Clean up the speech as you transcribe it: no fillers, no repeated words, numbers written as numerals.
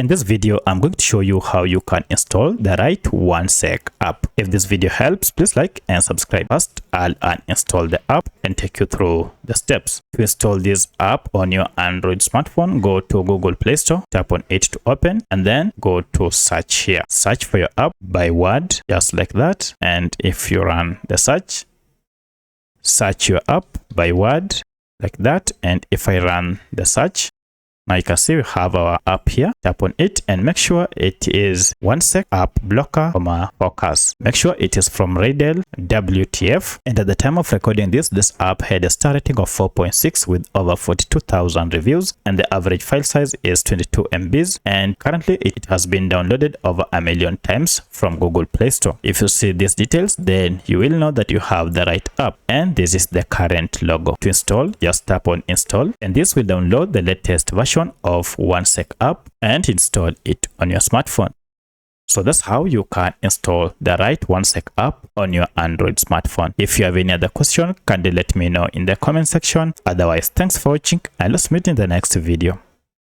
In this video, I'm going to show you how you can install the right OneSec app. If this video helps, please like and subscribe. First, I'll uninstall the app and take you through the steps. To install this app on your Android smartphone, go to Google Play Store, tap on it to open, and then go to search here. Search for your app by word, just like that. And if you run the search your app by word like that. And if I run the search, now you can see we have our app here. Tap on it and make sure it is OneSec app blocker, focus. Make sure it is from Redel WTF. And at the time of recording this app had a star rating of 4.6 with over 42,000 reviews, and the average file size is 22 MBs. And currently it has been downloaded over 1 million times from Google Play Store. If you see these details, then you will know that you have the right app. And this is the current logo. To install, just tap on install, and this will download the latest version of OneSec app and install it on your smartphone. So that's how you can install the right OneSec app on your Android smartphone. If you have any other question, kindly let me know in the comment section. Otherwise, thanks for watching and let's meet in the next video.